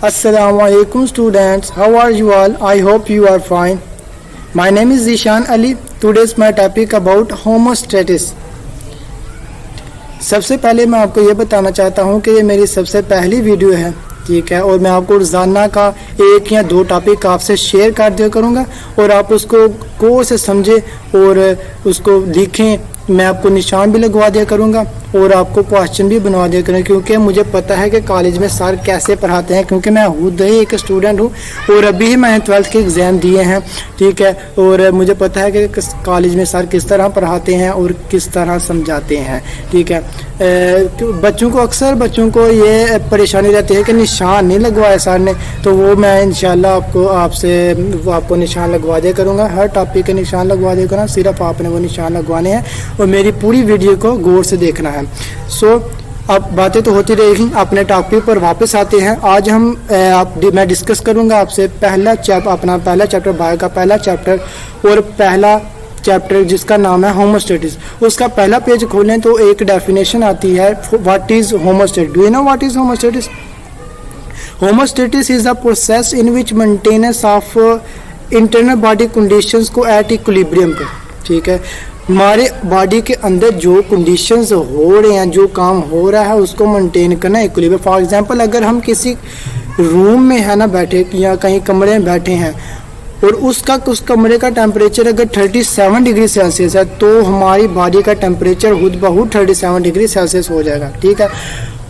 Assalamualaikum students, how are you all? I hope you are fine. My name is Zishan Ali. Today's my topic about homostasis. सबसे पहले मैं आपको ये बताना चाहता हूँ कि ये मेरी सबसे पहली वीडियो है, ठीक है, और मैं आपको रोज़ाना का एक या दो टॉपिक आपसे शेयर कर दिया करूँगा और आप उसको गौर से समझें और उसको लिखें। मैं आपको निशान भी लगवा दिया करूँगा और आपको क्वेश्चन भी बनवा दिया करूँगा, क्योंकि मुझे पता है कि कॉलेज में सर कैसे पढ़ाते हैं, क्योंकि मैं खुद ही एक स्टूडेंट हूँ और अभी ही मैंने 12th के एग्ज़ाम दिए हैं, ठीक है, और मुझे पता है कि कॉलेज में सर किस तरह पढ़ाते हैं और किस तरह समझाते हैं, ठीक है। बच्चों को ये परेशानी रहती है कि निशान नहीं लगवाया सर ने, तो वो मैं इंशाल्लाह आपको निशान लगवा दिया करूँगा। हर टॉपिक के निशान लगवा दिया करूँगा, सिर्फ आपने वो निशान लगवाने हैं और मेरी पूरी वीडियो को गौर से देखना है। अब बातें तो होती रहेगी, अपने टॉपिक पर वापस आते हैं। आज मैं डिस्कस करूंगा आपसे अपना पहला चैप्टर, बायो का पहला चैप्टर और पहला चैप्टर जिसका नाम है होमोस्टेसिस। उसका पहला पेज खोलें तो एक डेफिनेशन आती है, what is homeostasis. Do you know what is homeostasis? Homeostasis is a process in which maintenance of internal body conditions को एट इक्विलिब्रियम पर, ठीक है। हमारे बॉडी के अंदर जो कंडीशंस हो रहे हैं, जो काम हो रहा है, उसको मेंटेन करना इक्विलिब्रियम। फॉर एग्जांपल, अगर हम किसी रूम में है ना बैठे या कहीं कमरे में बैठे हैं और उस कमरे का टेम्परेचर अगर 37 डिग्री सेल्सियस है, तो हमारी बॉडी का टेम्परेचर खुद ब खुद 37 डिग्री सेल्सियस हो जाएगा, ठीक है।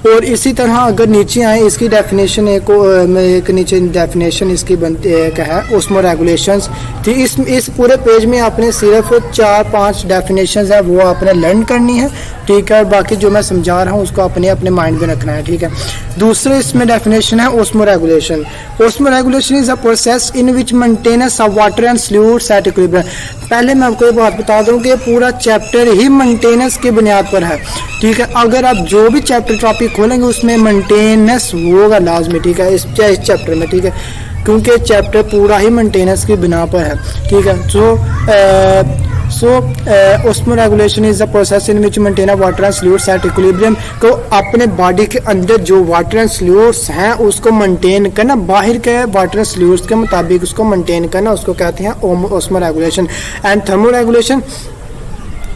और इसी तरह अगर नीचे आए, इसकी डेफिनेशन एक नीचे डेफिनेशन इसकी बनती है ऑस्मोरेगुलेशंस। तो इस पूरे पेज में आपने सिर्फ 4-5 डेफिनेशंस है वो आपने लर्न करनी है, ठीक है, और बाकी जो मैं समझा रहा हूँ उसको अपने माइंड में रखना है, ठीक है। दूसरे इसमें डेफिनेशन है osmoregulation. Osmoregulation is a process in which maintenance of water and fluids at equilibrium. पहले मैं आपको ये बात बता दूं कि पूरा चैप्टर ही मेंटेनेंस की बुनियाद पर है, ठीक है। अगर आप जो भी चैप्टर टॉपिक खोलेंगे उसमें मेंटेनेंस होगा लाजमी, ठीक है, इस चैप्टर में, ठीक है, क्योंकि चैप्टर पूरा ही मेंटेनेंस की बिना पर है, ठीक है। Osmoregulation is the process in which maintain water and fluids at equilibrium. को अपने बॉडी के अंदर जो वाटर एंड फ्लूइड्स हैं उसको मेंटेन करना, बाहर के वाटर एंड फ्लूइड्स के मुताबिक उसको मेंटेन करना, उसको कहते हैं osmoregulation. And thermoregulation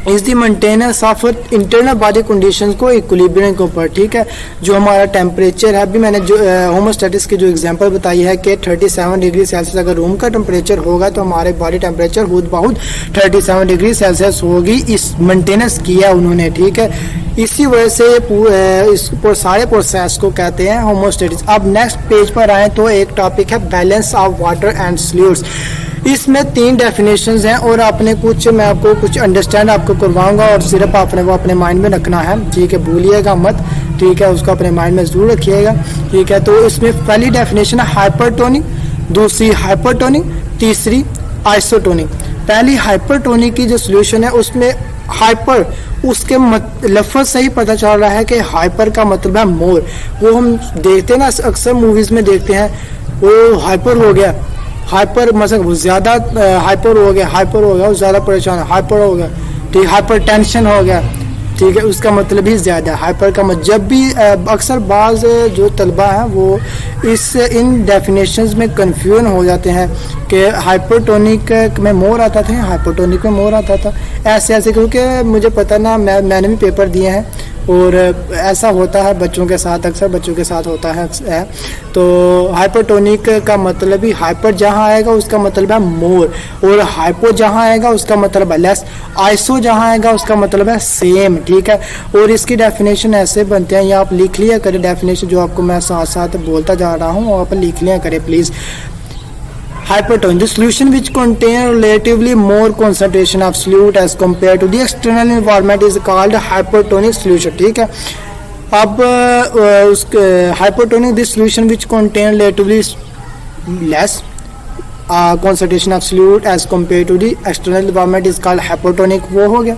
is the maintenance of internal body conditions को इक्विलिब्रियम के ऊपर, ठीक है। जो हमारा टेम्परेचर है, अभी मैंने जो होमोस्टेसिस की जो एग्जांपल बताई है कि 37 डिग्री सेल्सियस अगर रूम का टेम्परेचर होगा तो हमारे बॉडी टेम्परेचर खुद ब खुद 37 डिग्री सेल्सियस होगी। इस मेंटेनेंस किया उन्होंने, ठीक है। इसी वजह से इस सारे प्रोसेस को कहते हैं होमोस्टेसिस। अब नेक्स्ट पेज पर आए तो एक टॉपिक है balance of water and fluids. इसमें 3 डेफिनेशंस हैं और मैं आपको कुछ अंडरस्टैंड आपको करवाऊंगा और सिर्फ आपने वो अपने माइंड में रखना है, ठीक है, भूलिएगा मत, ठीक है, उसको अपने माइंड में जरूर रखिएगा, ठीक है। तो इसमें पहली डेफिनेशन है हाइपरटोनिक, दूसरी हाइपरटोनिक, तीसरी आइसोटोनिक। पहली हाइपरटोनिक की जो सोल्यूशन है उसमें हाइपर, उसके लफ्ज़ से ही पता चल रहा है कि हाइपर का मतलब है मोर। वो हम देखते हैं ना, अक्सर मूवीज़ में देखते हैं, वो हाइपर हो गया, हाइपर मतलब ज़्यादा हाइपर हो गया, ज़्यादा परेशान, हाइपर हो गया, ठीक, हाइपर टेंशन हो गया, ठीक है, उसका मतलब ही ज़्यादा। हाइपर का मतलब जब भी अक्सर बाज़ जो तलबा हैं वो इन डेफिनेशंस में कंफ्यूजन हो जाते हैं कि हाइपरटोनिक में मोर आता था, हाइपरटोनिक में मोर आता था, ऐसे, क्योंकि मुझे पता ना, मैंने भी पेपर दिए हैं और ऐसा होता है बच्चों के साथ, अक्सर बच्चों के साथ होता है। तो हाइपरटोनिक का मतलब ही, हाइपर जहाँ आएगा उसका मतलब है मोर, और हाइपो जहाँ आएगा उसका मतलब है लेस, आइसो जहाँ आएगा उसका मतलब है सेम, ठीक है। और इसकी डेफिनेशन ऐसे बनते हैं, या आप लिख लिया करें डेफिनेशन, जो आपको मैं साथ साथ बोलता जा रहा हूँ, आप लिख लिया करें please. Hypertonic, the solution which contain relatively more concentration of solute as compared to the external environment is called hypertonic solution, ठीक है। अब hypertonic, this solution which contain relatively less concentration of solute as compared to the external environment is called hypertonic, वो हो गया।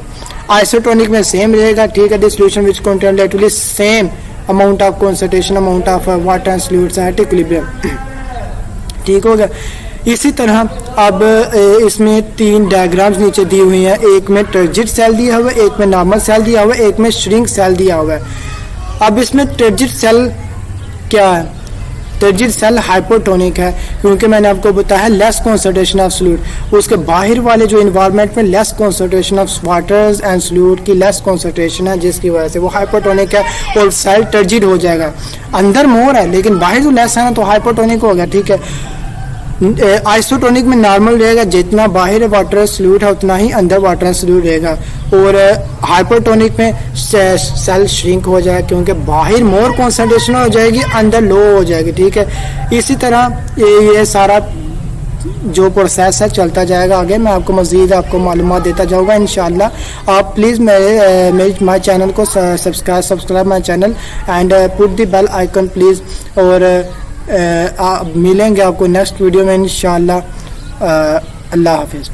Isotonic में same रहेगा, ठीक है, the solution which contain relatively same amount of concentration amount of water and solutes at equilibrium, ठीक हो गया। इसी तरह अब इसमें 3 डायग्राम्स नीचे दी हुई हैं, एक में टर्जिड सेल दिया हुआ है, एक में नॉर्मल सेल दिया हुआ है, एक में श्रिंक सेल दिया हुआ है। अब इसमें टर्जिड सेल क्या है? टर्जिड सेल हाइपोटोनिक है, क्योंकि मैंने आपको बताया लेस कॉन्सेंट्रेशन ऑफ सॉल्यूट, उसके बाहर वाले जो इन्वायरमेंट में less concentration of waters and solute की लेस कॉन्सेंट्रेशन है, जिसकी वजह से वो हाइपोटोनिक है और सेल टर्जिड हो जाएगा। अंदर मोर है लेकिन बाहर जो लेस है ना, तो हाइपोटोनिक हो गया, ठीक है। आइसोटोनिक में नॉर्मल रहेगा, जितना बाहर वाटर सॉल्यूट है उतना ही अंदर वाटर सॉल्यूट रहेगा। और हाइपोटोनिक में सेल श्रिंक हो जाएगा, क्योंकि बाहर मोर कंसंट्रेशन हो जाएगी, अंदर लो हो जाएगी, ठीक है। इसी तरह ये सारा जो प्रोसेस है चलता जाएगा आगे। मैं आपको मज़ीद मालूमात देता जाऊँगा इंशाल्लाह। आप प्लीज़ मेरे माई चैनल को subscribe my channel and put the bell icon please. और मिलेंगे आपको नेक्स्ट वीडियो में इंशाल्लाह। अल्लाह हाफिज़।